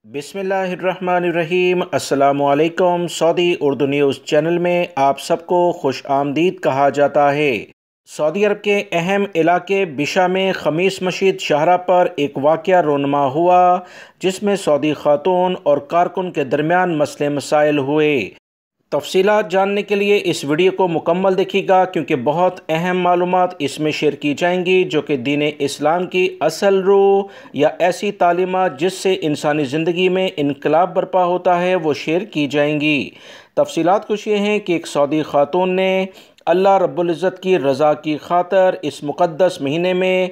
बिस्मिल्लाहिर्रहमानिर्रहीम। अस्सलामुअलैकुम। Saudi Urdu news channel में आप सबको खुश आमदीद कहा जाता है। सऊदी अरब के अहम इलाके बिशा में खमीस मस्जिद शाहरा पर एक वाक़या रोनमा हुआ, जिसमें सऊदी खातून और कारकुन के दरमियान मसले मसाइल हुए। तफसीलात जानने के लिए इस वीडियो को मुकम्मल देखिएगा, क्योंकि बहुत अहम मालूमात इसमें शेयर की जाएंगी जो कि दीन इस्लाम की असल रूह या ऐसी तालीमात जिससे इंसानी ज़िंदगी में इनकलाब बर्पा होता है, वो शेयर की जाएंगी। तफसीलात कुछ ये हैं कि एक सऊदी खातून ने अल्लाह रब्बुल इज़्ज़त की रज़ा की खातर इस मुक़द्दस महीने में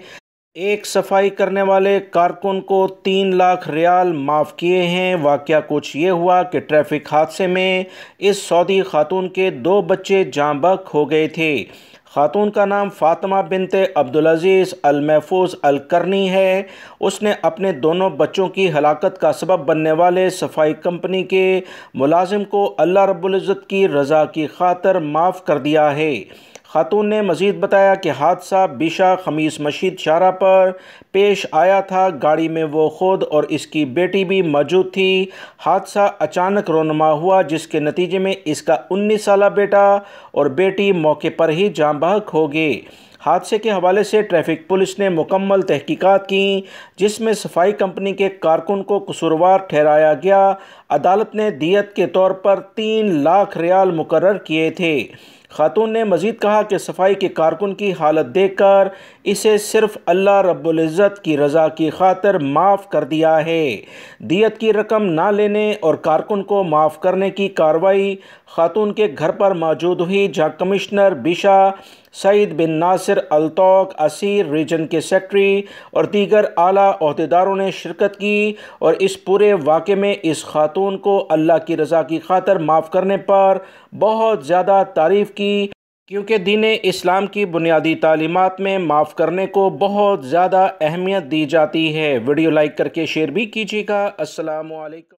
एक सफाई करने वाले कारकुन को 3 लाख रियाल माफ़ किए हैं। वाक़या कुछ ये हुआ कि ट्रैफिक हादसे में इस सऊदी खातून के 2 बच्चे जाँ बहक हो गए थे। खातून का नाम फातिमा बिनते अब्दुल अज़ीज़ अल महफूज अल करनी है। उसने अपने दोनों बच्चों की हलाकत का सबब बनने वाले सफाई कंपनी के मुलाजिम को अल्लाह रब्बुल इज़्ज़त की रज़ा की खातर माफ़ कर दिया है। खातून ने मज़ीद बताया कि हादसा बिशा खमीस मस्जिद शाहरा पर पेश आया था। गाड़ी में वो खुद और इसकी बेटी भी मौजूद थी। हादसा अचानक रोनमा हुआ, जिसके नतीजे में इसका 19 साला बेटा और बेटी मौके पर ही जाँ बहक हो गए। हादसे के हवाले से ट्रैफिक पुलिस ने मुकम्मल तहकीकात की, जिसमें सफाई कंपनी के कारकुन को कसूरवार ठहराया गया। अदालत ने दियत के तौर पर 3 लाख रियाल मुकर्रर किए थे। खातून ने मज़ीद कहा कि सफाई के कारकुन की हालत देखकर इसे सिर्फ़ अल्लाह रब्बुल इज़्ज़त की रज़ा की खातर माफ़ कर दिया है। दियत की रकम ना लेने और कारकुन को माफ़ करने की कार्रवाई खातून के घर पर मौजूद हुई, जहाँ कमिश्नर बिशा सईद बिन नासिर अल तौक, असीर रीजन के सेक्रेटरी और दीगर आला ओहदेदारों ने शिरकत की और इस पूरे वाक़े में इस खातून को अल्लाह की रज़ा की खातर माफ़ करने पर बहुत ज़्यादा तारीफ़ की, क्योंकि दीन इस्लाम की बुनियादी तालीमात में माफ़ करने को बहुत ज़्यादा अहमियत दी जाती है। वीडियो लाइक करके शेयर भी कीजिएगा। अस्सलामु अलैकुम।